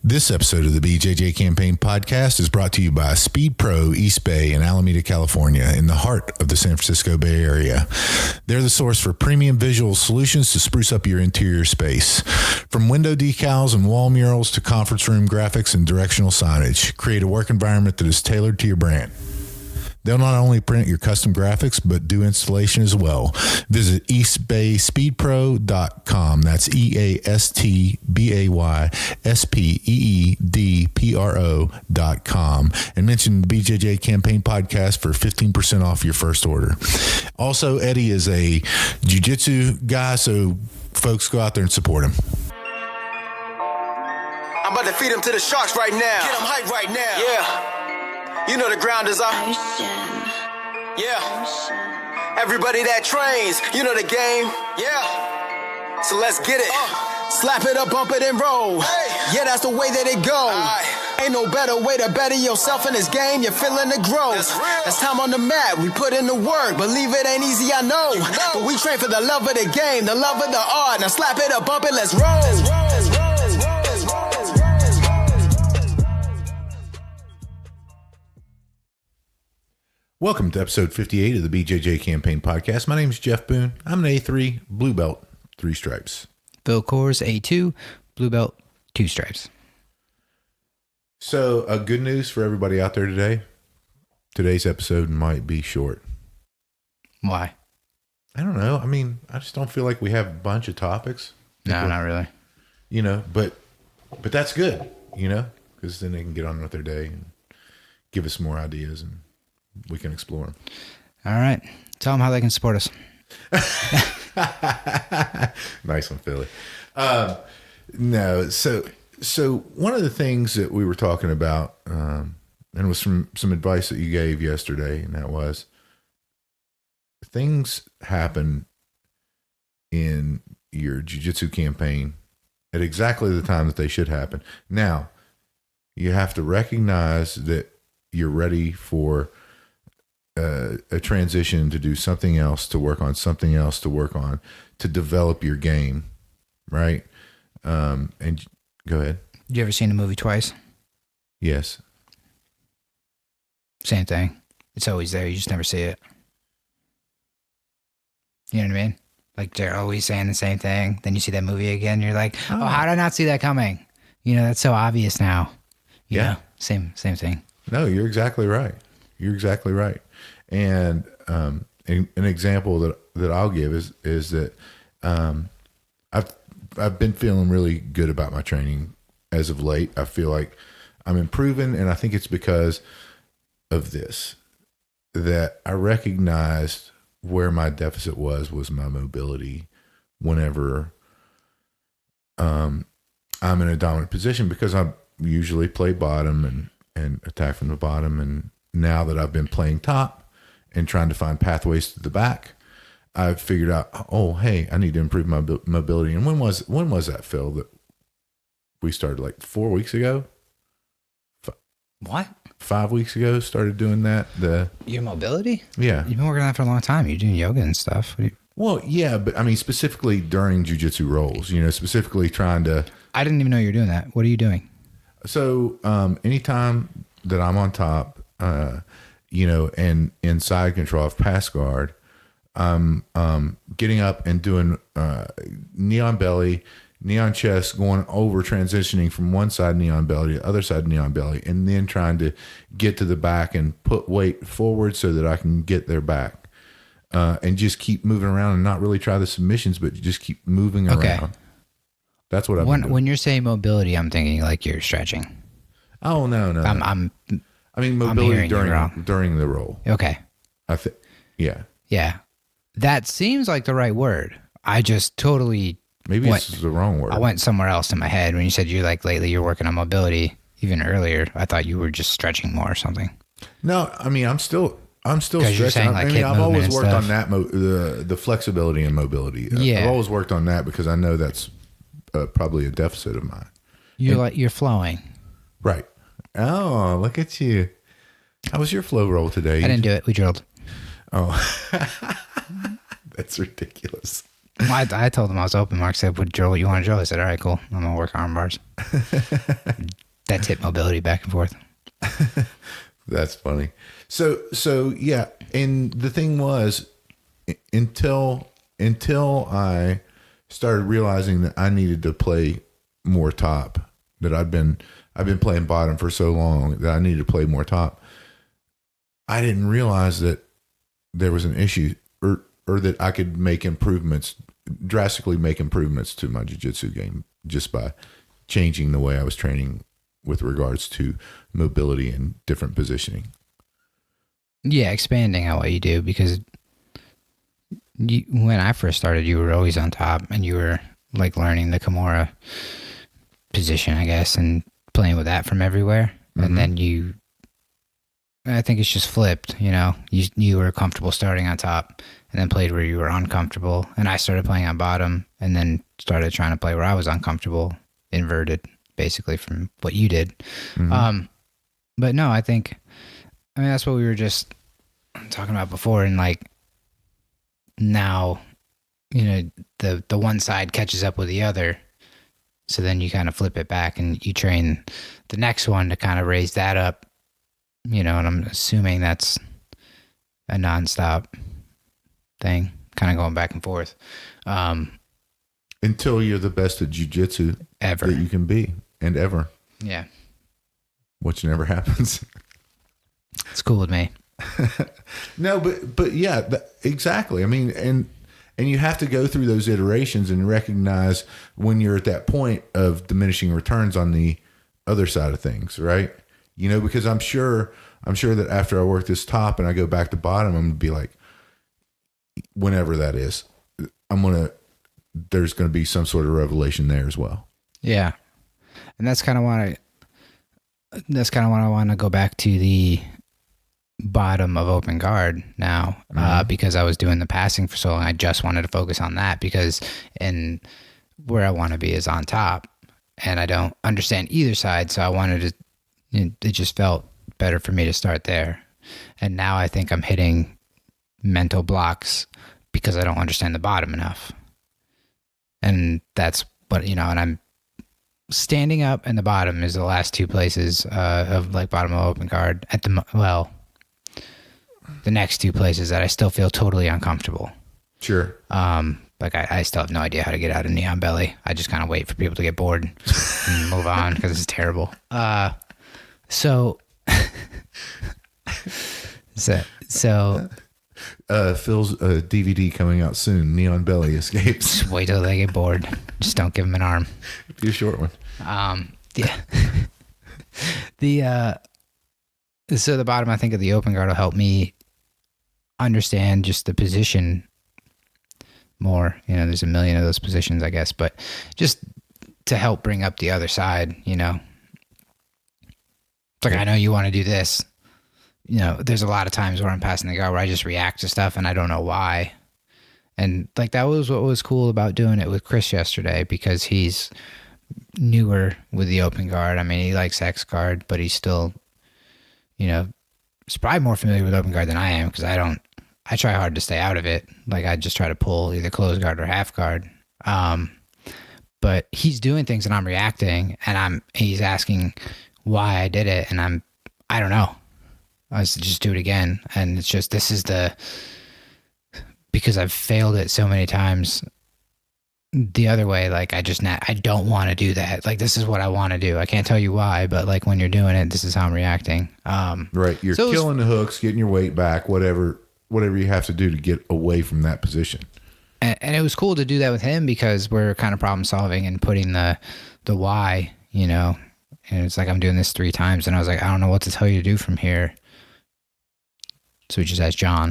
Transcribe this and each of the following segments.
This episode of the BJJ Campaign podcast is brought to you by Speed Pro East Bay in Alameda, California, in the heart of the San Francisco Bay Area. They're the source for premium visual solutions to spruce up your interior space. From window decals and wall murals to conference room graphics and directional signage, create a work environment that is tailored to your brand. They'll not only print your custom graphics, but do installation as well. Visit eastbayspeedpro.com. That's EASTBAYSPEEDPRO.com. And mention the BJJ Campaign podcast for 15% off your first order. Also, Eddie is a jiu-jitsu guy, so folks go out there and support him. I'm about to feed him to the sharks right now. Get him hype right now. Yeah. You know the ground is up. Yeah. Everybody that trains, you know the game. Yeah. So let's get it. Slap it up, bump it, and roll. Hey. Yeah, that's the way that it goes. Ain't no better way to better yourself in this game. You're feeling the growth. That's time on the mat. We put in the work. Believe it ain't easy, I know. But we train for the love of the game, the love of the art. Now slap it up, bump it, let's roll. Welcome to episode 58 of the BJJ Campaign podcast. My name is Jeff Boone. I'm an A3 blue belt, 3 stripes. Phil Kors, A2, blue belt, 2 stripes. So, good news for everybody out there today. Today's episode might be short. Why? I don't know. I mean, I just don't feel like we have a bunch of topics. No, not really. You know, but that's good, you know, because then they can get on with their day and give us more ideas and we can explore them. All right. Tell them how they can support us. Nice one, Philly. No, so one of the things that we were talking about, and was from some advice that you gave yesterday, and that was things happen in your jiu-jitsu campaign at exactly the time that they should happen. Now, you have to recognize that you're ready for a transition to do something else, to work on something else, to work on, to develop your game, right? And go ahead. You ever seen a movie twice? Yes. Same thing. It's always there. You just never see it. You know what I mean? Like they're always saying the same thing. Then you see that movie again. You're like, oh, how did I not see that coming? You know, that's so obvious now. You know? Same thing. No, you're exactly right. You're exactly right. And an example that I'll give is that I've been feeling really good about my training as of late. I feel like I'm improving, and I think it's because of this, that I recognized where my deficit was my mobility whenever I'm in a dominant position, because I usually play bottom and attack from the bottom. And now that I've been playing top and trying to find pathways to the back, I've figured out, oh, hey, I need to improve my mobility. And when was that, Phil, that we started? Like 4 weeks ago? What? 5 weeks ago, started doing that. Your mobility? Yeah. You've been working on that for a long time. You're doing yoga and stuff. Well, yeah, but I mean, specifically during jiu-jitsu rolls, you know, specifically trying to... I didn't even know you were doing that. What are you doing? So anytime that I'm on top, you know, and in side control of pass guard, I'm getting up and doing knee on belly, knee on chest, going over, transitioning from one side knee on belly to the other side knee on belly, and then trying to get to the back and put weight forward so that I can get their back, and just keep moving around and not really try the submissions, but just keep moving around. That's what I'm doing. When you're saying mobility, I'm thinking like you're stretching. Oh, no. I mean mobility during the roll. Okay. Yeah. Yeah. That seems like the right word. I just totally... Maybe it's the wrong word. I went somewhere else in my head when you said you're like, lately you're working on mobility. Even earlier, I thought you were just stretching more or something. No, I mean, I'm still stretching. Saying, like, I've always worked on that, the flexibility and mobility. Yeah. I've always worked on that because I know that's probably a deficit of mine. You're flowing. Right. Oh, look at you. How was your flow roll today? I didn't do it. We drilled. Oh, that's ridiculous. I told him I was open. Mark said, "What drill? You want to drill?" I said, "All right, cool. I'm gonna work arm bars." That's hip mobility back and forth. That's funny. So yeah, and the thing was, until I started realizing that I needed to play more top, that I've been playing bottom for so long that I needed to play more top. I didn't realize that there was an issue, or that I could drastically make improvements to my jiu-jitsu game just by changing the way I was training with regards to mobility and different positioning. Yeah, expanding on what you do, because when I first started, you were always on top, and you were like learning the Kimura position, I guess, and playing with that from everywhere. And then I think it's just flipped, you were comfortable starting on top and then played where you were uncomfortable. And I started playing on bottom and then started trying to play where I was uncomfortable, inverted, basically, from what you did. But no, I mean, that's what we were just talking about before. And like now, the one side catches up with the other. So then you kind of flip it back and you train the next one to kind of raise that up, and I'm assuming that's a nonstop thing, kind of going back and forth. Until you're the best at jiu-jitsu Ever. that you can be, and ever. Yeah. Which never happens. It's cool with me. No, but yeah, exactly. I mean, and you have to go through those iterations and recognize when you're at that point of diminishing returns on the other side of things, right? Because I'm sure that after I work this top and I go back to bottom, I'm gonna be like, whenever that is, there's gonna be some sort of revelation there as well. Yeah, and that's kind of what I want to go back to the bottom of open guard now, because I was doing the passing for so long. I just wanted to focus on that because where I want to be is on top, and I don't understand either side, so I wanted to. It just felt better for me to start there, and now I think I'm hitting mental blocks because I don't understand the bottom enough, and that's what and I'm standing up, and the bottom is the last two places of like bottom of open guard at the next two places that I still feel totally uncomfortable. Sure. Like I still have no idea how to get out of neon belly. I just kind of wait for people to get bored and move on because it's terrible. So Phil's DVD coming out soon. Neon Belly Escapes. Just wait till they get bored. Just don't give them an arm. Be a short one. Yeah. So the bottom, I think, of the open guard will help me understand just the position more. There's a million of those positions, I guess, but just to help bring up the other side. It's like, I know you want to do this. There's a lot of times where I'm passing the guard where I just react to stuff and I don't know why. And like, that was what was cool about doing it with Chris yesterday, because he's newer with the open guard. I mean, he likes X guard, but he's still, he's probably more familiar with open guard than I am, because I try hard to stay out of it. Like, I just try to pull either close guard or half guard. But he's doing things and I'm reacting, and he's asking why I did it, and I don't know. I was just do it again. And it's just, because I've failed it so many times the other way. Like, I don't want to do that. Like, this is what I want to do. I can't tell you why, but like, when you're doing it, this is how I'm reacting. Right. You're killing the hooks, getting your weight back, whatever you have to do to get away from that position. And it was cool to do that with him, because we're kind of problem solving and putting the why, and it's like, I'm doing this 3 times, and I was like, I don't know what to tell you to do from here. So we just asked John,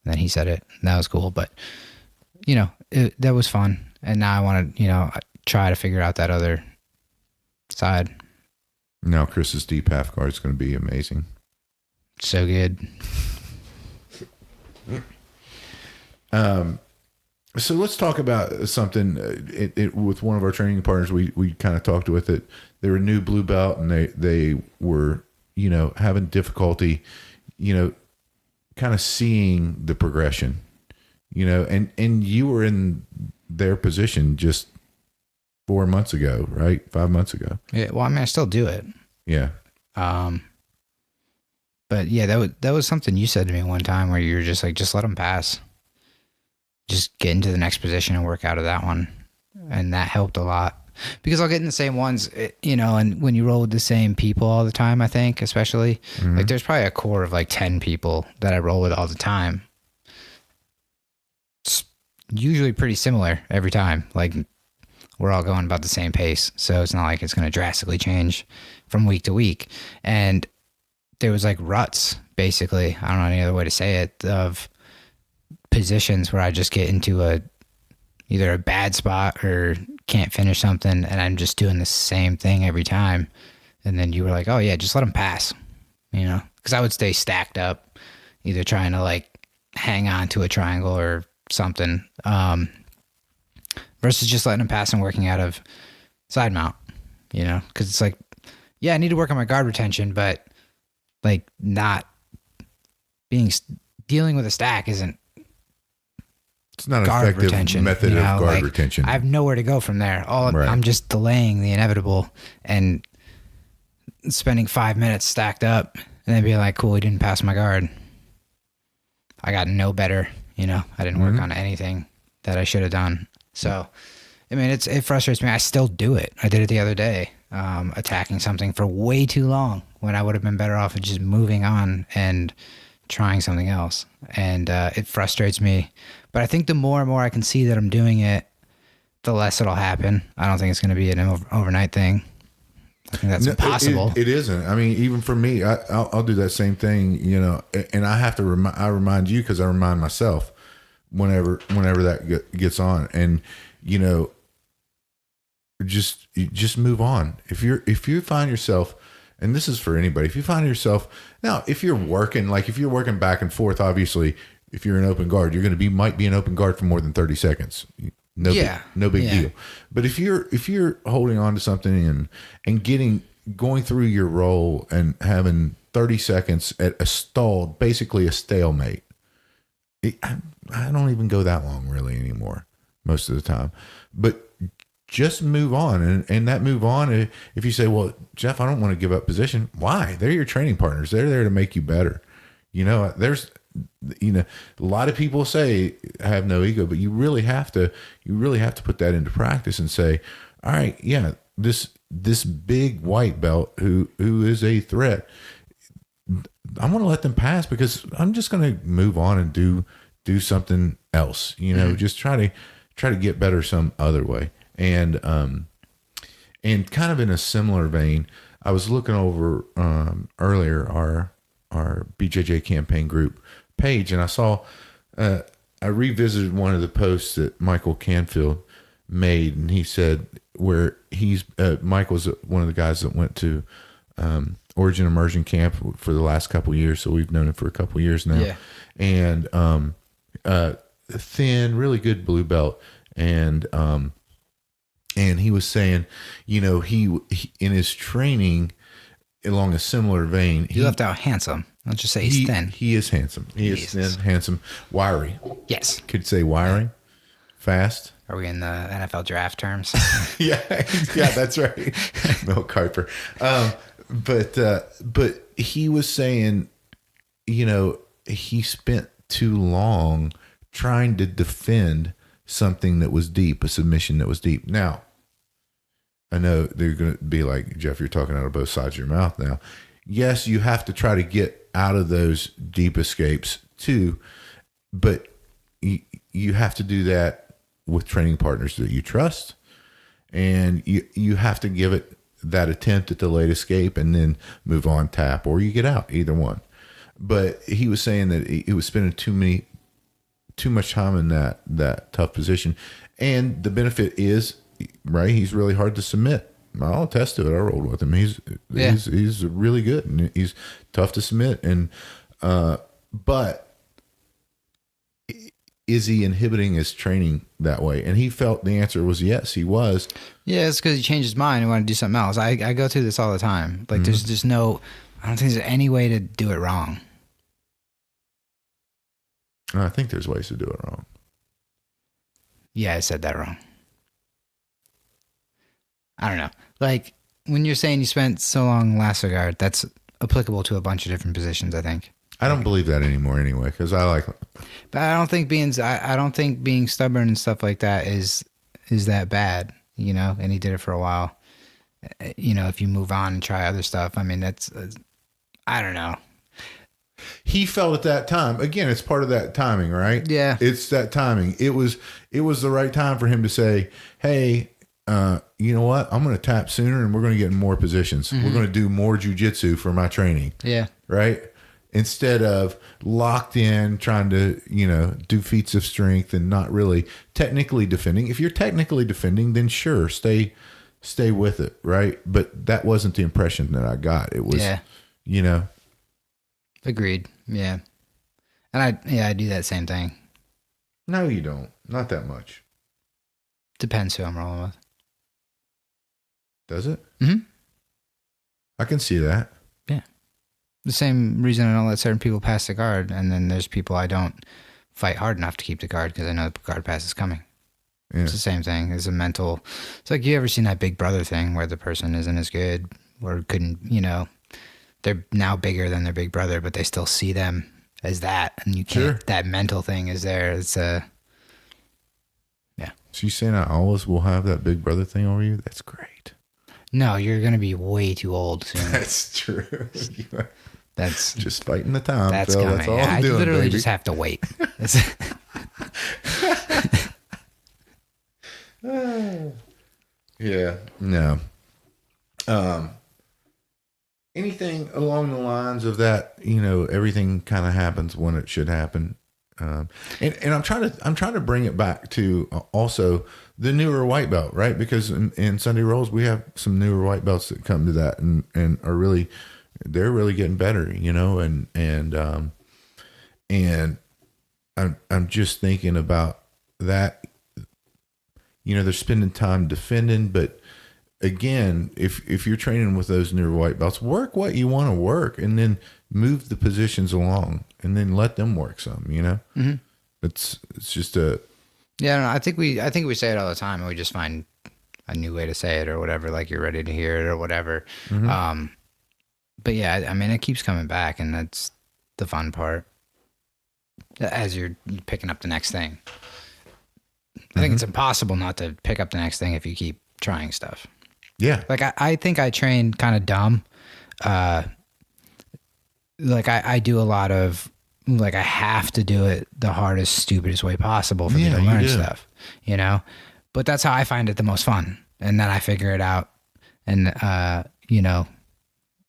and then he said it, and that was cool. But, that was fun. And now I want to, try to figure out that other side. Now Chris's deep half guard is going to be amazing. So good. So let's talk about something. With one of our training partners, we kind of talked with it. They were new blue belt, and they were, having difficulty, kind of seeing the progression, and you were in their position just 4 months ago, right? 5 months ago. Yeah. Well, I mean, I still do it. Yeah. But yeah, that was something you said to me one time where you were just like, just let them pass. Just get into the next position and work out of that one. And that helped a lot. Because I'll get in the same ones, you know, and when you roll with the same people all the time, I think, especially, like there's probably a core of like 10 people that I roll with all the time. It's usually pretty similar every time. Like we're all going about the same pace. So it's not like it's going to drastically change from week to week. And there was like ruts, basically. I don't know any other way to say it, of positions where I just get into either a bad spot or can't finish something, and I'm just doing the same thing every time. And then you were like, oh yeah, just let them pass, you know, because I would stay stacked up, either trying to like hang on to a triangle or something, versus just letting them pass and working out of side mount, you know, because it's like, yeah, I need to work on my guard retention, but like not dealing with a stack isn't, it's not an effective retention, method of guard like, retention. I have nowhere to go from there. Right. I'm just delaying the inevitable and spending 5 minutes stacked up and then being like, cool, he didn't pass my guard. I got no better, you know, I didn't work on anything that I should have done. So, I mean, it frustrates me. I still do it. I did it the other day, attacking something for way too long when I would have been better off of just moving on and trying something else. And it frustrates me. But I think the more and more I can see that I'm doing it, the less it'll happen. I don't think it's going to be an overnight thing. I think that's impossible. It isn't. I mean, even for me, I'll do that same thing, you know, and I have to remind you because I remind myself whenever that gets on, and you know, just move on. If you find yourself, and this is for anybody, if you find yourself now, if you're working back and forth, obviously, if you're an open guard, might be an open guard for more than 30 seconds. No big deal. But if you're holding on to something and going through your roll and having 30 seconds at basically a stalemate, I don't even go that long really anymore most of the time. But just move on, and that move on. If you say, well, Jeff, I don't want to give up position. Why? They're your training partners. They're there to make you better. You know, a lot of people say have no ego, but you really have to put that into practice and say, all right, yeah, this big white belt who is a threat, I'm going to let them pass because I'm just going to move on and do something else, you know, just try to get better some other way. And kind of in a similar vein, I was looking over earlier our BJJ Campaign group page, and I saw I revisited one of the posts that Michael Canfield made, and he said where Michael's one of the guys that went to Origin Immersion Camp for the last couple of years, so we've known him for a couple of years now. Yeah. And thin, really good blue belt, and he was saying, you know, he in his training along a similar vein, he left out handsome. I'll just say he's thin. He is handsome. He is thin, handsome, wiry. Yes. Could say wiry, fast. Are we in the NFL draft terms? yeah, that's right. Mel Kiper. But he was saying, you know, he spent too long trying to defend something that was deep, a submission that was deep. Now, I know they're going to be like, Jeff, you're talking out of both sides of your mouth now. Yes, you have to try to get out of those deep escapes too, but you have to do that with training partners that you trust, and you have to give it that attempt at the late escape and then move on, tap, or you get out, either one. But he was saying that he was spending too much time in that tough position, and the benefit is, right, he's really hard to submit. I'll attest to it. I rolled with him. He's really good, and he's tough to submit. And but is he inhibiting his training that way? And he felt the answer was yes, he was. Yeah, it's because he changed his mind and wanted to do something else. I go through this all the time. Like there's just no, I don't think there's any way to do it wrong. I think there's ways to do it wrong. Yeah, I said that wrong. I don't know. Like, when you're saying you spent so long lasso guard, that's applicable to a bunch of different positions, I think. I don't believe that anymore anyway, because I like. But I don't think being stubborn and stuff like that is that bad, you know. And he did it for a while. You know, if you move on and try other stuff, I mean, that's I don't know. He felt at that time. Again, it's part of that timing, right? Yeah, it's that timing. It was the right time for him to say, "Hey, you know what? I'm going to tap sooner, and we're going to get in more positions. We're going to do more jujitsu for my training." Yeah, right. Instead of locked in trying to, you know, do feats of strength and not really technically defending. If you're technically defending, then sure, stay with it, right? But that wasn't the impression that I got. It was, you know. Agreed. Yeah. And I do that same thing. No, you don't. Not that much. Depends who I'm rolling with. Does it? Mm-hmm. I can see that. Yeah. The same reason I don't let certain people pass the guard, and then there's people I don't fight hard enough to keep the guard because I know the guard pass is coming. Yeah. It's the same thing. It's a mental. It's like, you ever seen that Big Brother thing where the person isn't as good or couldn't, you know, they're now bigger than their big brother, but they still see them as that, and you can't. Sure. That mental thing is there. It's yeah. So you saying I always will have that Big Brother thing over you? That's great. No, you're gonna be way too old soon. That's true. That's just fighting the time. That's Phil. coming. That's all I'm doing, I literally baby. just have to wait. Yeah. No. Anything along the lines of that, you know, everything kind of happens when it should happen. And I'm trying to bring it back to also the newer white belt, right? Because in Sunday rolls, we have some newer white belts that come to that and are really, they're really getting better, you know, and I'm just thinking about that, you know, they're spending time defending, but again, if you're training with those newer white belts, work what you want to work and then move the positions along and then let them work some, you know. Mm-hmm. It's just a I think we say it all the time and we just find a new way to say it or whatever, like you're ready to hear it or whatever. Mm-hmm. But yeah, I mean, it keeps coming back and that's the fun part as you're picking up the next thing. I think it's impossible not to pick up the next thing if you keep trying stuff. Yeah. Like I think I train kind of dumb. Like I do a lot of, like, I have to do it the hardest, stupidest way possible for me to learn stuff, you know? But that's how I find it the most fun. And then I figure it out and, you know,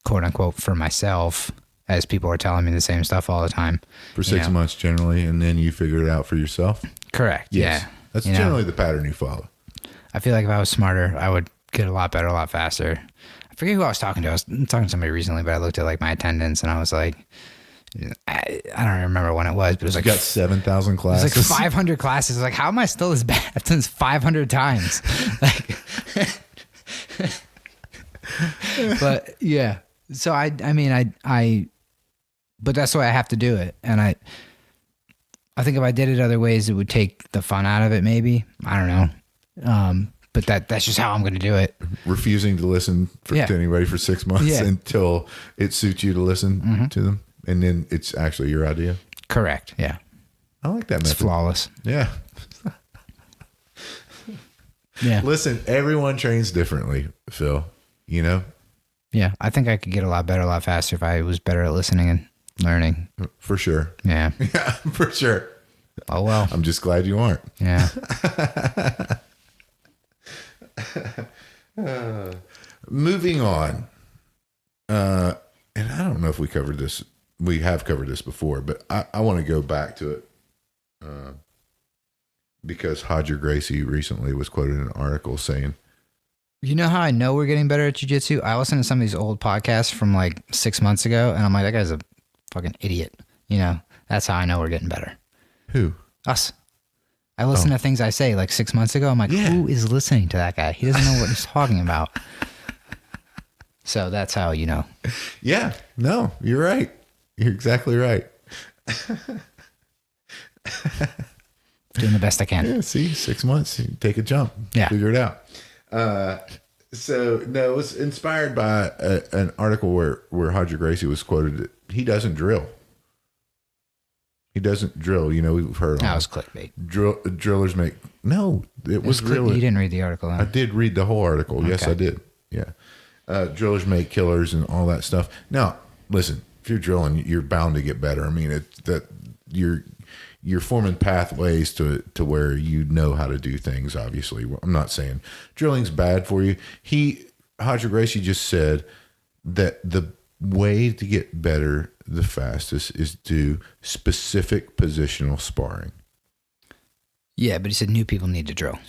quote unquote, for myself, as people are telling me the same stuff all the time. For 6 months generally, and then you figure it out for yourself? Correct. Yes. Yeah. That's generally the pattern you follow. I feel like if I was smarter, I would get a lot better, a lot faster. I forget who I was talking to. I was talking to somebody recently, but I looked at like my attendance and I was like, I don't remember when it was, but it was like, you got 7,000 classes. It was like 500 classes. I was like, how am I still as bad? I've done this 500 times. Like, but yeah. So I mean, but that's why I have to do it. And I think if I did it other ways, it would take the fun out of it. Maybe, I don't know. But that's just how I'm going to do it. Refusing to listen to anybody for 6 months until it suits you to listen to them. And then it's actually your idea. Correct. Yeah. I like that method. It's flawless. Yeah. Yeah. Listen, everyone trains differently, Phil, you know? Yeah. I think I could get a lot better, a lot faster if I was better at listening and learning. For sure. Yeah. Yeah, for sure. Oh, well. I'm just glad you aren't. Yeah. Moving on. And I don't know if we covered this. We have covered this before, but I want to go back to it. Because Hodger Gracie recently was quoted in an article saying, you know how I know we're getting better at jiu-jitsu? I listened to some of these old podcasts from like 6 months ago, and I'm like, that guy's a fucking idiot. You know, that's how I know we're getting better. Who? Us. I listen to things I say like 6 months ago. I'm like, who is listening to that guy? He doesn't know what he's talking about. So that's how you know. Yeah. No, you're right. You're exactly right. Doing the best I can. Yeah, see, 6 months, you take a jump, figure it out. So no, it was inspired by an article where Roger Gracie was quoted that he doesn't drill. He doesn't drill. You know, we've heard. That was clickbait. Drillers make no. It was really. You didn't read the article. Huh? I did read the whole article. Okay. Yes, I did. Yeah, drillers make killers and all that stuff. Now, listen, if you're drilling, you're bound to get better. I mean, you're forming pathways to where you know how to do things. Obviously, I'm not saying drilling's bad for you. Roger Gracie just said that the way to get better the fastest is do specific positional sparring. Yeah, but he said new people need to drill.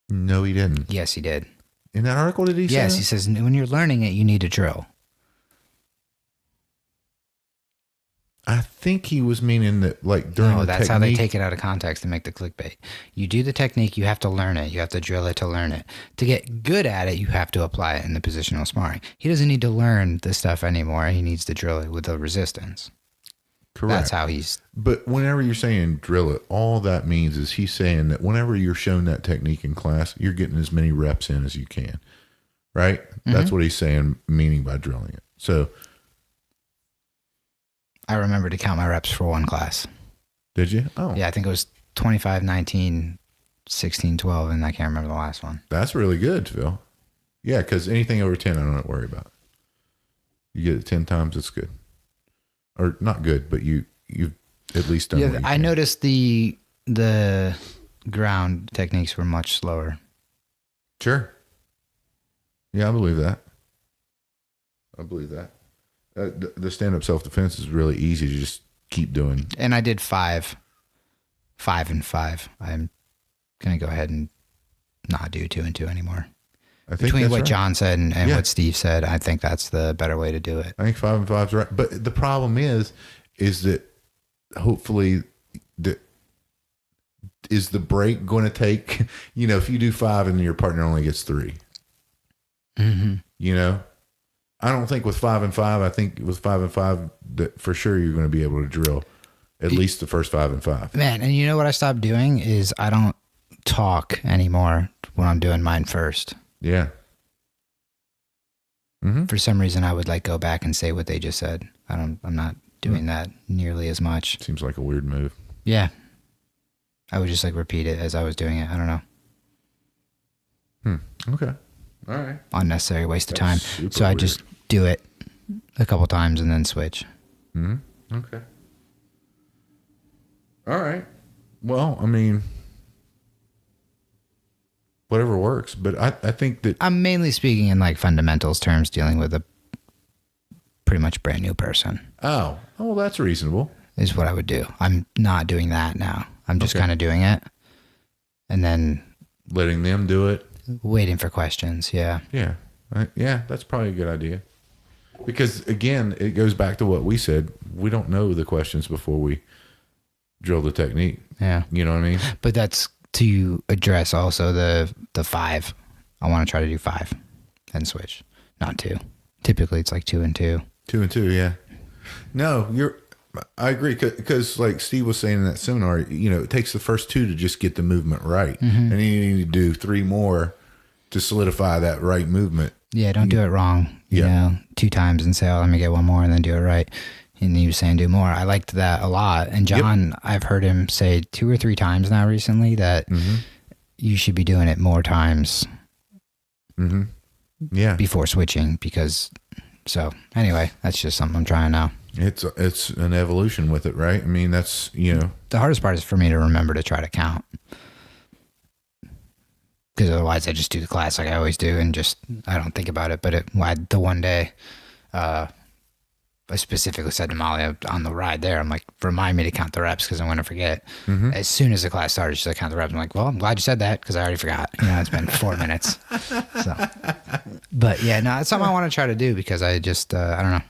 No, he didn't. Yes, he did. In that article, did he say Yes, that? he says when you're learning it, you need to drill. I think he was meaning that, like, during the that's technique. how they take it out of context to make the clickbait. You do the technique, you have to learn it. You have to drill it to learn it. To get good at it, you have to apply it in the positional sparring. He doesn't need to learn this stuff anymore. He needs to drill it with the resistance. Correct. That's how he's... But whenever you're saying drill it, all that means is he's saying that whenever you're shown that technique in class, you're getting as many reps in as you can. Right? Mm-hmm. That's what he's saying, meaning by drilling it. So... I remember to count my reps for one class. Did you? Oh. Yeah, I think it was 25, 19, 16, 12, and I can't remember the last one. That's really good, Phil. Yeah, because anything over 10, I don't have to worry about. You get it 10 times, it's good. Or not good, but you've at least done what you I can. noticed the ground techniques were much slower. Sure. Yeah, I believe that. I believe that. The stand-up self-defense is really easy to just keep doing. And I did 5 and 5. I'm going to go ahead and not do 2 and 2 anymore. I think Between that's what right. John said and what Steve said, I think that's the better way to do it. I think 5 and 5 is right. But the problem is that hopefully is the break going to take, if you do 5 and your partner only gets 3, Mm-hmm. I don't think with 5 and 5, I think with 5 and 5 that for sure you're going to be able to drill at least the first 5 and 5. Man, and you know what I stopped doing is I don't talk anymore when I'm doing mine first. Yeah. Mm-hmm. For some reason, I would go back and say what they just said. I'm not doing that nearly as much. Seems like a weird move. Yeah. I would just repeat it as I was doing it. I don't know. Okay. All right. Unnecessary waste of time. So I weird. just do it a couple times and then switch. Mm-hmm. Okay. All right. Well, I mean, whatever works. But I think that I'm mainly speaking in fundamentals terms, dealing with a pretty much brand new person. Oh, that's reasonable. Is what I would do. I'm not doing that now. I'm just kind of doing it and then Letting them do it. waiting for questions. Yeah. Yeah. Yeah, that's probably a good idea. Because, again, it goes back to what we said. We don't know the questions before we drill the technique. Yeah. You know what I mean? But that's to address also the 5. I want to try to do 5 and switch, not 2. Typically, it's 2 and 2. 2 and 2, yeah. No, I agree. Because, like Steve was saying in that seminar, it takes the first 2 to just get the movement right. Mm-hmm. And then you need to do 3 more to solidify that right movement. Yeah, don't do it wrong. You know, 2 times and say, let me get 1 more and then do it right. And he was saying do more. I liked that a lot. And John, I've heard him say 2 or 3 times now recently that you should be doing it more times before switching so anyway, that's just something I'm trying now. It's an evolution with it, right? I mean, that's, The hardest part is for me to remember to try to count. Because otherwise I just do the class like I always do and I don't think about it. But the one day, I specifically said to Molly on the ride there, I'm like, remind me to count the reps because I'm going to forget. Mm-hmm. As soon as the class started, she's like, count the reps. I'm like, well, I'm glad you said that because I already forgot. It's been 4 minutes. So, but yeah, no, it's something I want to try to do because I just, I don't know.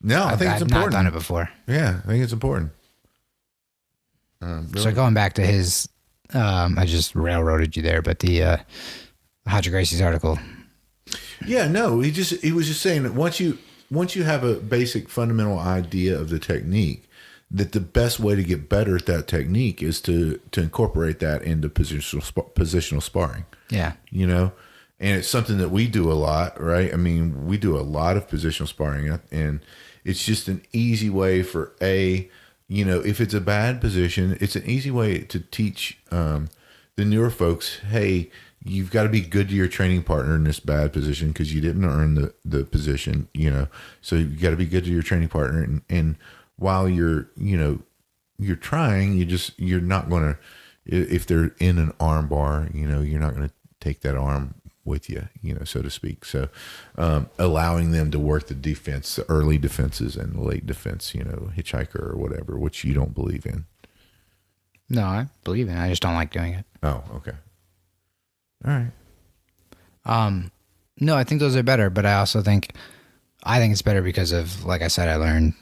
No, I think it's important. I've not done it before. Yeah, I think it's important. Really? So going back to his, I just railroaded you there, but the Roger Gracie's article. Yeah, no, he was just saying that once you have a basic fundamental idea of the technique, that the best way to get better at that technique is to incorporate that into positional sparring. Yeah. And it's something that we do a lot, right? I mean, we do a lot of positional sparring, and it's just an easy way for if it's a bad position, it's an easy way to teach the newer folks, hey, you've got to be good to your training partner in this bad position because you didn't earn the position, so you got to be good to your training partner. And while you're trying, you're not going to, if they're in an arm bar, you're not going to take that arm with you, so to speak. So allowing them to work the defense, the early defenses and the late defense, hitchhiker or whatever, which you don't believe in. No, I believe in it. I just don't like doing it. Oh, okay. All right. No, I think those are better, but I think it's better because of, like I said, I learned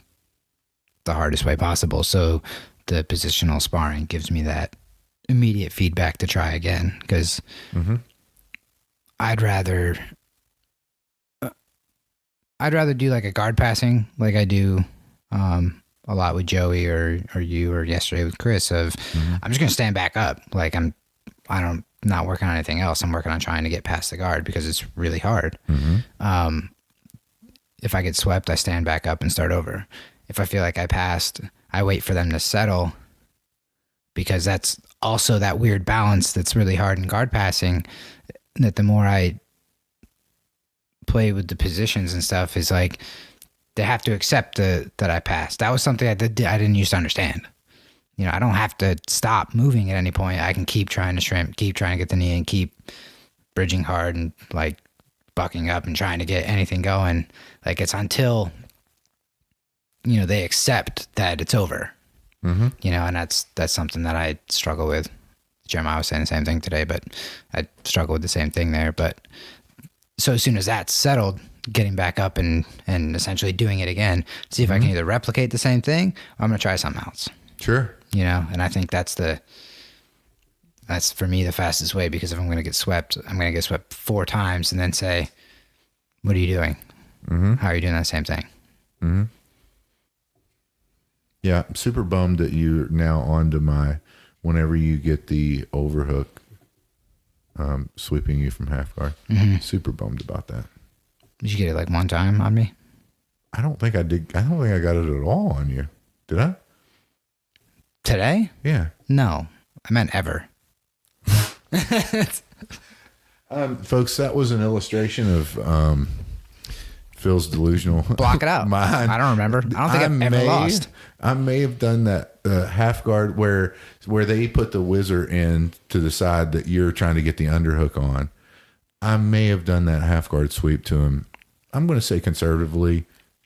the hardest way possible. So the positional sparring gives me that immediate feedback to try again, because I'd rather do like a guard passing like I do a lot with Joey or you, or yesterday with Chris, of I'm just going to stand back up. Like I'm not working on anything else. I'm working on trying to get past the guard because it's really hard. If I get swept, I stand back up and start over. If I feel like I passed, I wait for them to settle, because that's also that weird balance that's really hard in guard passing, that the more I play with the positions and stuff is like, they have to accept that I passed. That was something I didn't used to understand. I don't have to stop moving at any point. I can keep trying to shrimp, keep trying to get the knee, and keep bridging hard and like bucking up and trying to get anything going. Like it's until, they accept that it's over, and that's something that I struggle with. Jeremiah was saying the same thing today, but I struggle with the same thing there. But so as soon as that's settled, getting back up and essentially doing it again, see if I can either replicate the same thing, or I'm going to try something else. Sure. And I think that's for me the fastest way, because if I'm going to get swept, I'm going to get swept 4 times and then say, what are you doing? How are you doing that same thing? Yeah. I'm super bummed that you're now onto whenever you get the overhook, sweeping you from half guard. Super bummed about that. Did you get it like one time on me? I don't think I did. I don't think I got it at all on you. Did I? Today? Yeah. No, I meant ever. Folks, that was an illustration of Phil's delusional. Block it out. Mind. I don't remember. I don't think I've ever lost. I may have done that half guard where they put the whizzer in to the side that you're trying to get the underhook on. I may have done that half guard sweep to him. I'm going to say conservatively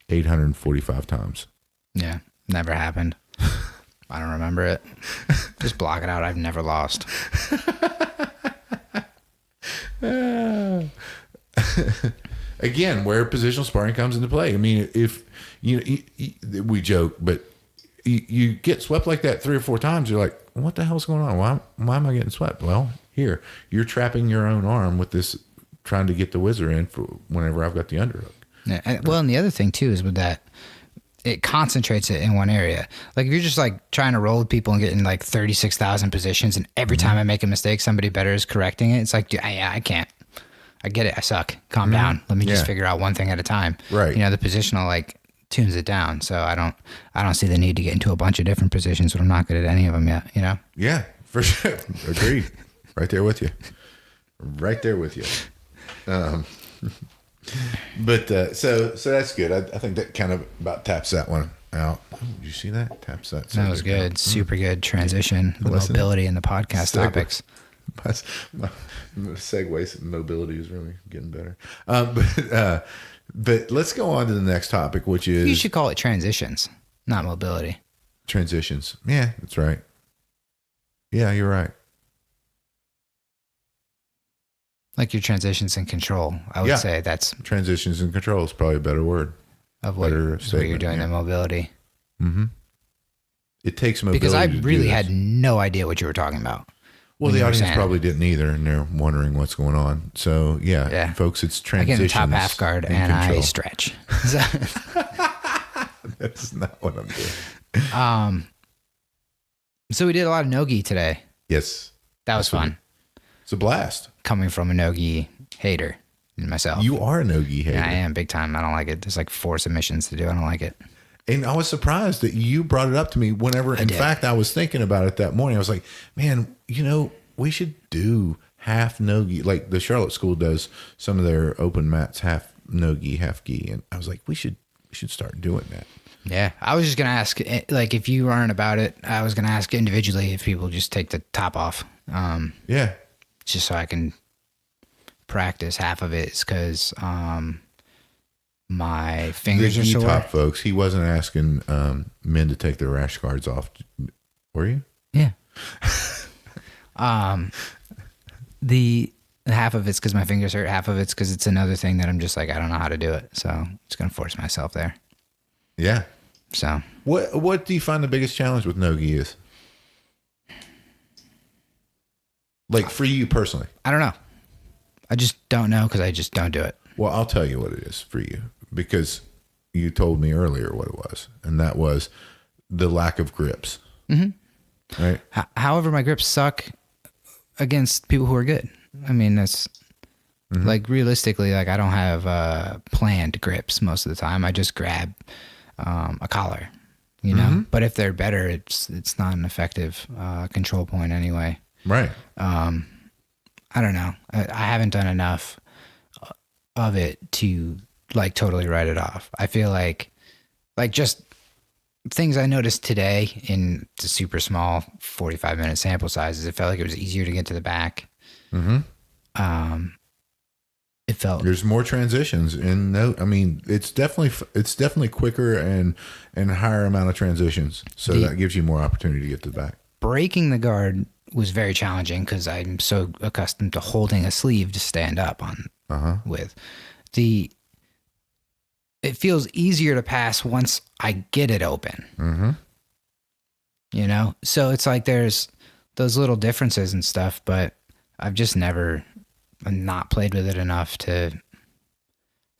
845 times. Yeah, never happened. I don't remember it. Just block it out. I've never lost. Again, where positional sparring comes into play. I mean, if we joke, but you get swept like that 3 or 4 times, you're like, what the hell's going on? Why am I getting swept? Well, here, you're trapping your own arm with this, trying to get the whizzer in for whenever I've got the underhook. Yeah, well, and the other thing too is with that, it concentrates it in one area. Like if you're just like trying to roll with people and getting like 36,000 positions, and every time I make a mistake, somebody better is correcting it. It's like, I can't. I get it. I suck. Calm down. Let me just figure out one thing at a time. Right. The positional like tunes it down. So I don't see the need to get into a bunch of different positions when I'm not good at any of them yet. Yeah, for sure. Agreed. Right there with you. Right there with you. But so that's good. I think that kind of about taps that one out. Oh, did you see that? Taps that. That was good. Super good transition. Mobility in the podcast topics. My segues mobility is really getting better. But let's go on to the next topic, which is... You should call it transitions, not mobility. Transitions. Yeah, that's right. Yeah, you're right. Like your transitions and control. I would say that's... Transitions and control is probably a better word. Of what you're doing in mobility. It takes mobility. Because I really had no idea what you were talking about. Well, the audience probably didn't either, and they're wondering what's going on. So, yeah. Folks, it's transitions. I get in top half guard and I stretch. That's not what I'm doing. So we did a lot of no-gi today. Yes. That was fun. It's a blast. Coming from a no-gi hater myself. You are a no-gi hater. Yeah, I am big time. I don't like it. There's like 4 submissions to do. I don't like it. And I was surprised that you brought it up to me whenever, in fact, I was thinking about it that morning. I was like, man, we should do half no-gi. Like the Charlotte School does some of their open mats, half no-gi, half gi. And I was like, we should start doing that. Yeah. I was just going to ask, like, if you aren't about it, I was going to ask individually if people just take the top off. Yeah. Just so I can practice. Half of it is because my fingers are sore. Top folks, he wasn't asking men to take their rash guards off. Were you? Yeah. The half of it's because my fingers hurt. Half of it's because it's another thing that I'm just like, I don't know how to do it. So I'm just going to force myself there. Yeah. So what do you find the biggest challenge with no-gi is? Like for you personally? I don't know. I just don't know because I just don't do it. Well, I'll tell you what it is for you because you told me earlier what it was, and that was the lack of grips. Mm-hmm. Right? However, my grips suck against people who are good. I mean, that's like realistically, like I don't have planned grips most of the time. I just grab a collar, you know. But if they're better, it's not an effective control point anyway. Right. I don't know. I haven't done enough of it to like totally write it off. I feel like just things I noticed today in the super small 45-minute sample sizes, it felt like it was easier to get to the back. It felt there's more transitions in I mean, it's definitely quicker and higher amount of transitions. So that gives you more opportunity to get to the back. Breaking the guard was very challenging because I'm so accustomed to holding a sleeve to stand up on with. It feels easier to pass once I get it open. You know? So it's like there's those little differences and stuff, but I've just never not played with it enough to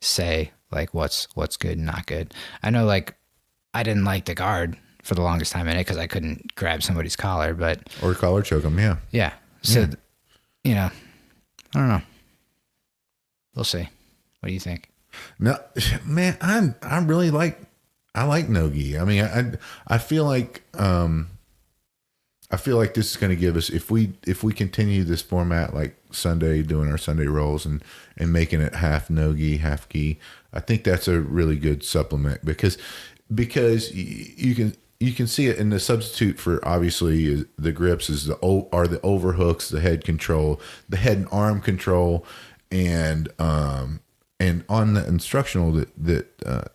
say like what's good and not good. I know like I didn't like the guard for the longest time in it because I couldn't grab somebody's collar, or collar choke them. Yeah. So, you know, I don't know. We'll see. What do you think? No, man, I really like no-gi. I mean, I feel like this is going to give us, if we continue this format, like Sunday, doing our Sunday rolls and making it half no-gi, half gi, I think that's a really good supplement because you can see it in the substitute for obviously the grips are the overhooks, the head control, the head and arm control, and on the instructional that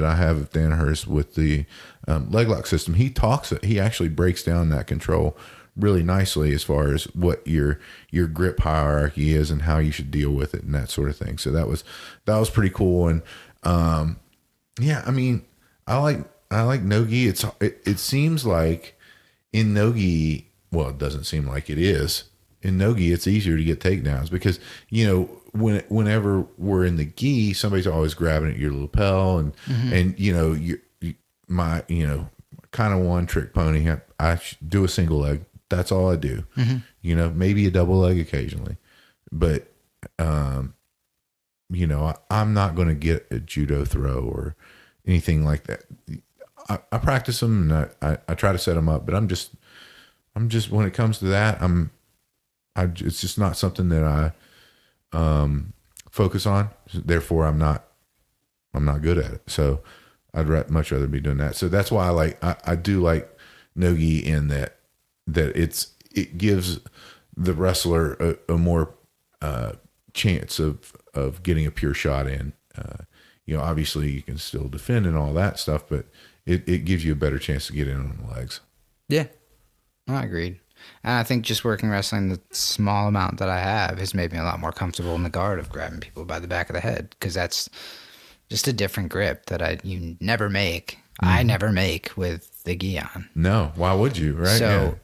I have of Danaher's with the leg lock system, he actually breaks down that control really nicely as far as what your grip hierarchy is and how you should deal with it and that sort of thing. So that was pretty cool. And yeah, I mean, I like no-gi. It seems like in no-gi, well, it doesn't seem like it is. In no-gi, it's easier to get takedowns because, you know, whenever we're in the gi, somebody's always grabbing at your lapel and you know, my kind of one trick pony. I do a single leg. That's all I do. You know, maybe a double leg occasionally, but you know, I'm not going to get a judo throw or anything like that. I practice them and I try to set them up, but I'm just when it comes to that, it's just not something that I focus on. Therefore, I'm not good at it. So I'd much rather be doing that. So that's why I do like no-gi in that it gives the wrestler a more chance of getting a pure shot in. You know, obviously you can still defend and all that stuff, but it gives you a better chance to get in on the legs. Yeah, I agreed. And I think just working wrestling, the small amount that I have has made me a lot more comfortable in the guard of grabbing people by the back of the head, because that's just a different grip that you never make. I never make with the gi on. No, why would you, right? So,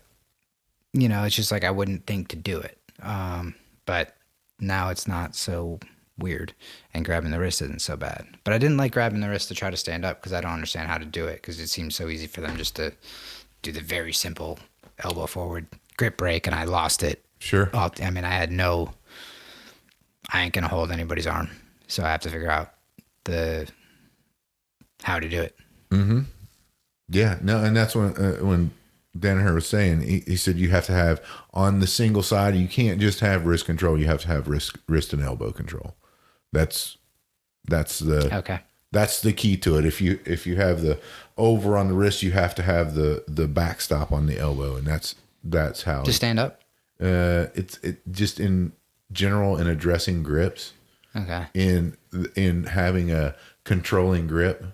you know, it's just like I wouldn't think to do it. But now it's not so weird, and grabbing the wrist isn't so bad. But I didn't like grabbing the wrist to try to stand up because I don't understand how to do it, because it seems so easy for them just to do the very simple elbow forward grip break, and I lost it. Sure. I mean, I ain't gonna hold anybody's arm, so I have to figure out how to do it. Mm-hmm. Yeah, no, and that's when Danaher was saying, he said you have to have, on the single side, you can't just have wrist control. You have to have wrist and elbow control. That's the key to it. If you have the over on the wrist, you have to have the backstop on the elbow, and that's how. Just stand up. It just in general in addressing grips. Okay. In having a controlling grip,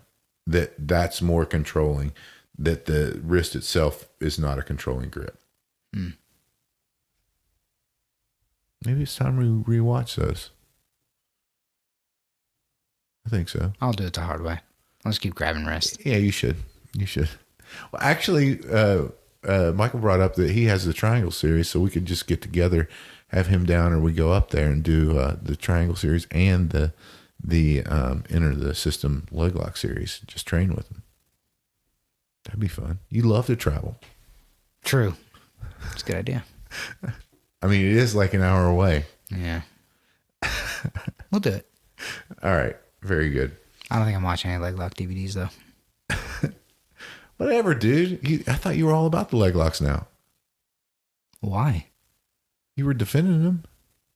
that's more controlling. That the wrist itself is not a controlling grip. Mm. Maybe it's time to rewatch those. I think so. I'll do it the hard way. Let's keep grabbing wrist. Yeah, you should. Well, actually, Michael brought up that he has the triangle series, so we could just get together, have him down, or we go up there and do the triangle series and the enter the system leg lock series. Just train with him. That'd be fun. You love to travel. True. It's a good idea. I mean, it is like an hour away. Yeah. We'll do it. All right. Very good. I don't think I'm watching any leg lock DVDs, though. Whatever, dude. I thought you were all about the leg locks now. Why? You were defending them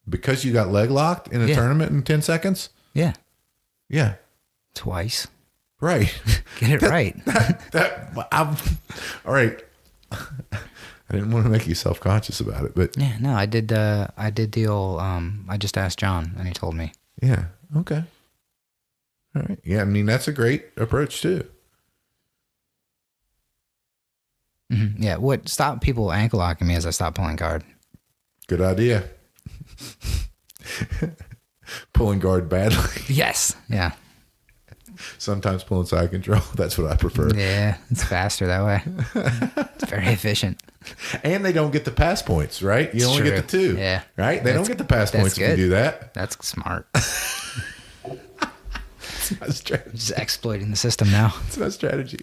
because you got leg locked in a tournament in 10 seconds? Yeah. Yeah. Twice. Right. Get it right. All right. I didn't want to make you self-conscious about it, but yeah, no, I did the old, I just asked John and he told me. Yeah. Okay. All right. Yeah. I mean, that's a great approach too. Mm-hmm. Yeah. What stopped people ankle locking me is I stopped pulling guard. Good idea. Pulling guard badly. Yes. Yeah. Sometimes pulling side control. That's what I prefer. Yeah. It's faster that way. It's very efficient. And they don't get the pass points, right? You only get the 2. Yeah. Right? They don't get the pass points if you do that. That's smart. It's not a strategy. Just exploiting the system now. It's not a strategy.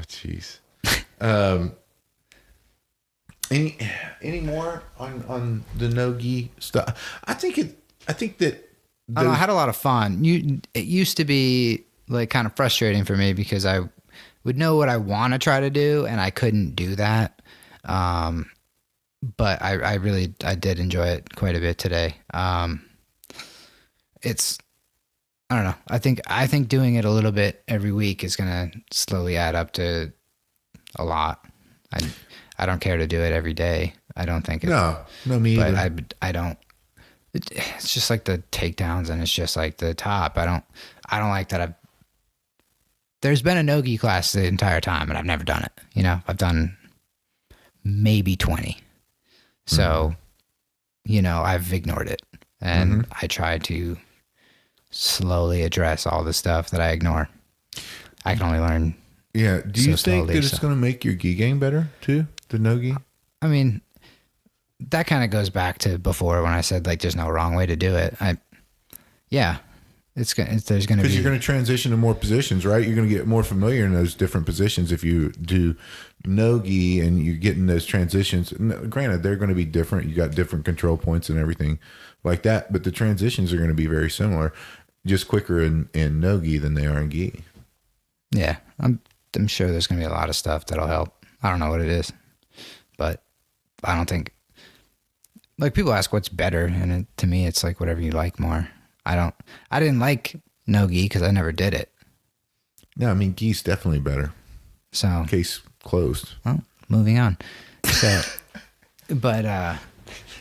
Jeez. Any more on the no-gi stuff? I think that I don't know, I had a lot of fun. It used to be like kind of frustrating for me because I would know what I want to try to do and I couldn't do that. But I did enjoy it quite a bit today. I don't know. I think doing it a little bit every week is going to slowly add up to a lot. I don't care to do it every day. I don't think no, me either. But I don't. It's just like the takedowns, and it's just like the top. I don't like that. There's been a no-gi class the entire time, and I've never done it. You know, I've done maybe 20. So, I've ignored it, and I try to slowly address all the stuff that I ignore. I can only learn. Yeah. Do you think that it's going to make your gi game better too? The no-gi? I mean, that kind of goes back to before when I said like there's no wrong way to do it. There's going to be, because you're going to transition to more positions, right? You're going to get more familiar in those different positions if you do no-gi and you're getting those transitions. Granted, they're going to be different. You got different control points and everything like that, but the transitions are going to be very similar, just quicker in no-gi than they are in gi. Yeah, I'm sure there's going to be a lot of stuff that'll help. I don't know what it is, but I don't think, like, people ask what's better, and to me it's like whatever you like more. I didn't like no-gi because I never did it. No, I mean, gi's definitely better. So case closed. Well, moving on. So, but I'm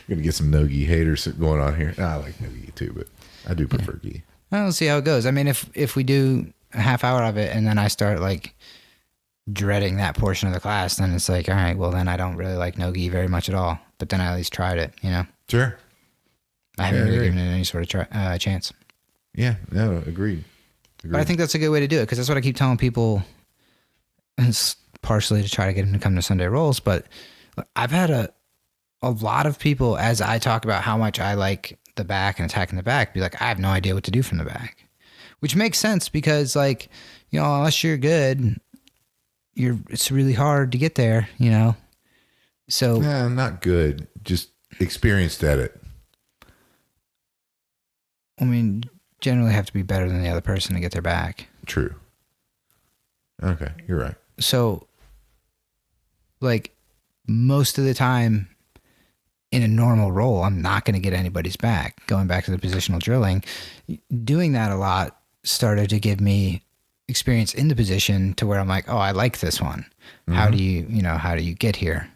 gonna get some no-gi haters going on here. I like no-gi too, but I do prefer gi. Well, we'll see how it goes. I mean, if we do a half hour of it and then I start like dreading that portion of the class, then it's like, all right, well then I don't really like no-gi very much at all. But then I at least tried it, Sure. I haven't really given it any sort of chance. Yeah, no, agreed. But I think that's a good way to do it because that's what I keep telling people. And it's partially to try to get them to come to Sunday Rolls, but I've had a lot of people, as I talk about how much I like the back and attacking the back, be like, I have no idea what to do from the back, which makes sense because, like, you know, unless you're good, it's really hard to get there, you know? So, Nah, not good. Just experienced at it. I mean, generally have to be better than the other person to get their back. True. Okay, you're right. So, like, most of the time in a normal role, I'm not going to get anybody's back. Going back to the positional drilling, doing that a lot started to give me experience in the position to where I'm like, oh, I like this one. Mm-hmm. How do you get here?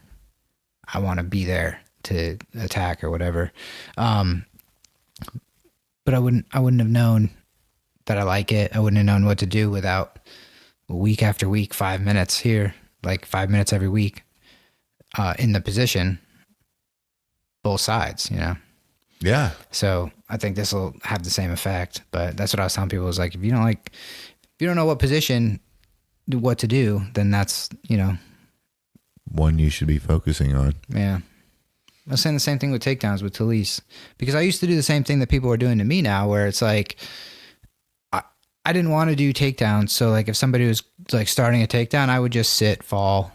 I want to be there to attack or whatever. But I wouldn't have known that I like it. I wouldn't have known what to do without week after week, 5 minutes here, like 5 minutes every week, in the position, both sides, you know? Yeah. So I think this will have the same effect, but that's what I was telling people is like, if you don't know what position, what to do, then that's, you know, one you should be focusing on. Yeah. I was saying the same thing with takedowns with Talise, because I used to do the same thing that people are doing to me now, where it's like, I didn't want to do takedowns. So like if somebody was like starting a takedown, I would just sit, fall,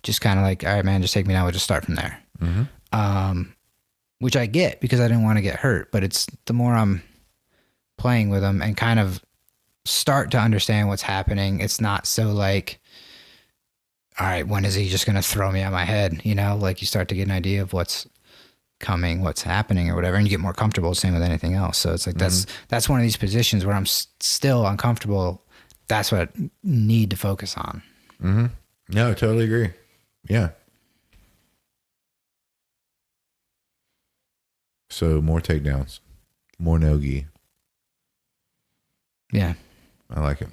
just kind of like, all right, man, just take me now. We'll just start from there. Which I get because I didn't want to get hurt, but it's the more I'm playing with them and kind of start to understand what's happening. It's not so like, all right, when is he just going to throw me on my head? You know, like you start to get an idea of what's coming, what's happening or whatever, and you get more comfortable. Same with anything else. So it's like, that's one of these positions where I'm still uncomfortable. That's what I need to focus on. No, I totally agree. Yeah. So more takedowns, more no-gi. Yeah. I like it.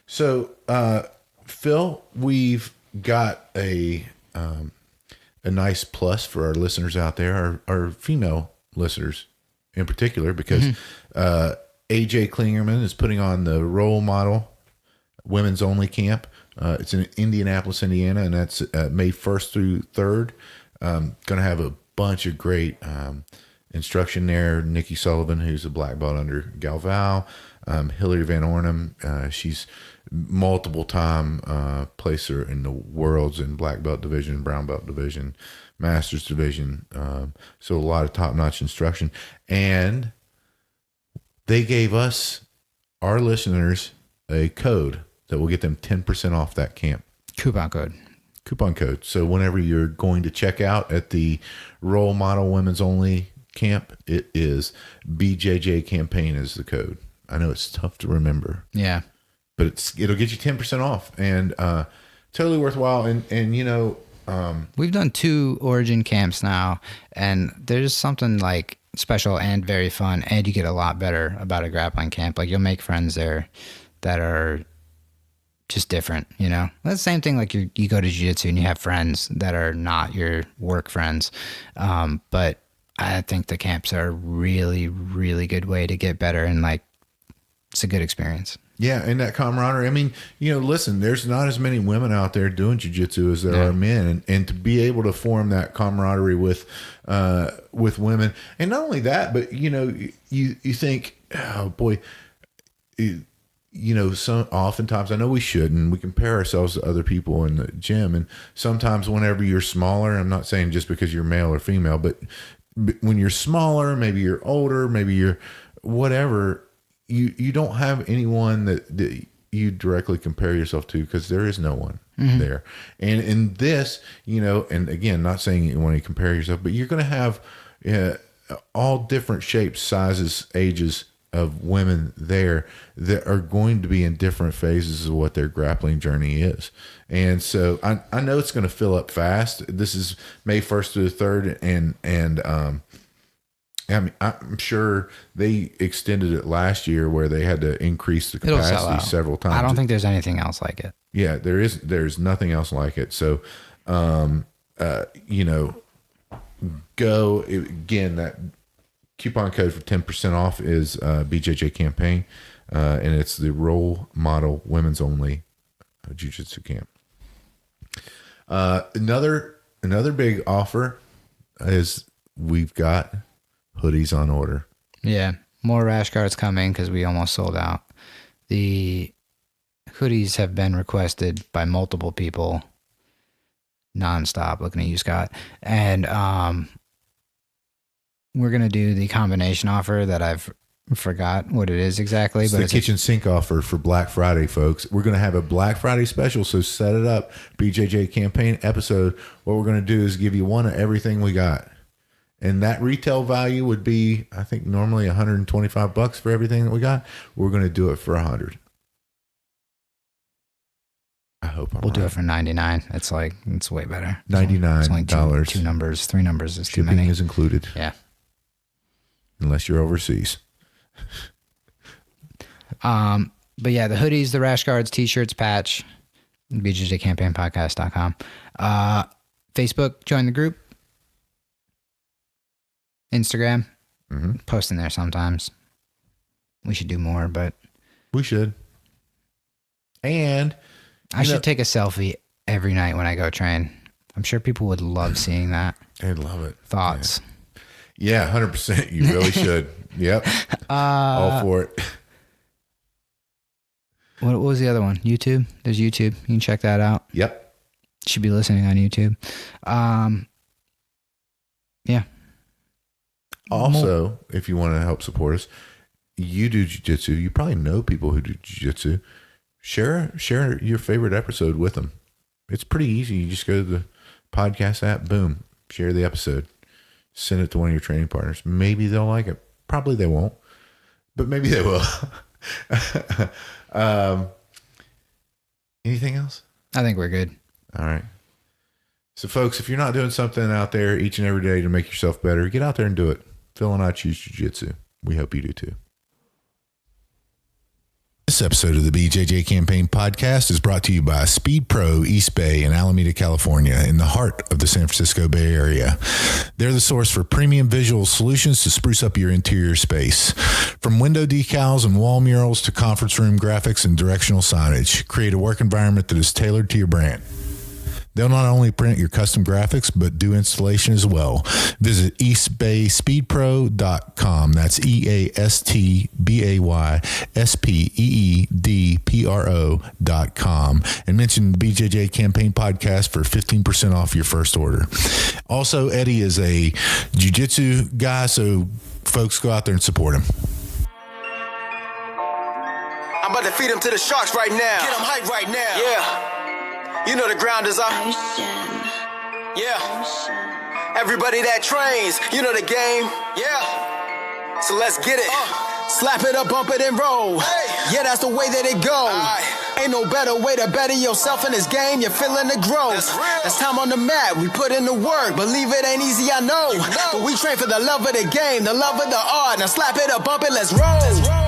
So, Phil, we've got a nice plus for our listeners out there, our female listeners in particular, because AJ Klingerman is putting on the Role Model Women's Only Camp. It's in Indianapolis, Indiana, and that's May 1st through 3rd. Going to have a bunch of great instruction there. Nikki Sullivan, who's a black belt under Galval. Hillary Van Ornum, she's multiple time placer in the worlds in black belt division, brown belt division, masters division. So a lot of top-notch instruction. And they gave us, our listeners, a code that will get them 10% off that camp. Coupon code. So whenever you're going to check out at the Role Model Women's Only camp, it is BJJ Campaign is the code. I know it's tough to remember. Yeah. But it'll get you 10% off, and totally worthwhile. And you know, we've done 2 Origin camps now, and there's something like special and very fun, and you get a lot better about a grappling camp. Like you'll make friends there that are just different, you know? That's the same thing like you go to jiu-jitsu and you have friends that are not your work friends. But I think the camps are a really, really good way to get better, and like it's a good experience. Yeah, and that camaraderie. I mean, you know, listen, there's not as many women out there doing jiu-jitsu as there are men, and to be able to form that camaraderie with women, and not only that, but you know, you think, oh boy, you know, oftentimes, I know we shouldn't, we compare ourselves to other people in the gym, and sometimes whenever you're smaller, I'm not saying just because you're male or female, but when you're smaller, maybe you're older, maybe you're whatever, you don't have anyone that you directly compare yourself to, because there is no one there. And in this, you know, and again, not saying you want to compare yourself, but you're going to have all different shapes, sizes, ages of women there that are going to be in different phases of what their grappling journey is. And so I know it's going to fill up fast. This is May 1st to the 3rd. And I mean, I'm sure they extended it last year where they had to increase the capacity several times. I don't think there's anything else like it. Yeah, there's nothing else like it. So, you know, go again, that coupon code for 10% off is BJJ Campaign, and it's the Role Model Women's Only Jiu-Jitsu camp. Another big offer is we've got hoodies on order. Yeah. More rash guards coming because we almost sold out. The hoodies have been requested by multiple people nonstop. Looking at you, Scott. And we're going to do the combination offer that I've forgot what it is exactly. It's but the kitchen sink offer for Black Friday, folks. We're going to have a Black Friday special, so set it up. BJJ Campaign episode. What we're going to do is give you one of everything we got. And that retail value would be, I think, normally $125 for everything that we got. We're going to do it for $100. I hope we'll do it for $99. It's way better. $99. It's only two numbers. 3 numbers is too Shipping many. is included. Yeah. Unless you're overseas. But yeah, the hoodies, the rash guards, t-shirts, patch, BJJCampaignPodcast.com. Facebook, join the group. Instagram, posting there sometimes. We should do more, but we should. And I should take a selfie every night when I go train. I'm sure people would love seeing that. They'd love it. Thoughts? Yeah, 100%. You really should. Yep. All for it. What was the other one? YouTube? There's YouTube. You can check that out. Yep. Should be listening on YouTube. Yeah. Also, if you want to help support us, you do jiu-jitsu. You probably know people who do jiu-jitsu. Share your favorite episode with them. It's pretty easy. You just go to the podcast app, boom, share the episode. Send it to one of your training partners. Maybe they'll like it. Probably they won't, but maybe they will. Anything else? I think we're good. All right. So, folks, if you're not doing something out there each and every day to make yourself better, get out there and do it. Phil and I choose jiu-jitsu. We hope you do too. This episode of the BJJ Campaign podcast is brought to you by Speed Pro East Bay in Alameda, California, in the heart of the San Francisco Bay Area. They're the source for premium visual solutions to spruce up your interior space. From window decals and wall murals to conference room graphics and directional signage, create a work environment that is tailored to your brand. They'll not only print your custom graphics, but do installation as well. Visit eastbayspeedpro.com. That's EastbaySpeedPro.com. And mention the BJJ Campaign podcast for 15% off your first order. Also, Eddie is a jiu-jitsu guy, so folks go out there and support him. I'm about to feed him to the sharks right now. Get him hype right now. Yeah. You know the ground is up. Yeah. Everybody that trains, you know the game. Yeah. So let's get it. Slap it up, bump it, and roll. Hey. Yeah, that's the way that it goes. Ain't no better way to better yourself in this game. You're feeling the growth. That's time on the mat. We put in the work. Believe it ain't easy, I know. But we train for the love of the game, the love of the art. Now slap it up, bump it, let's roll.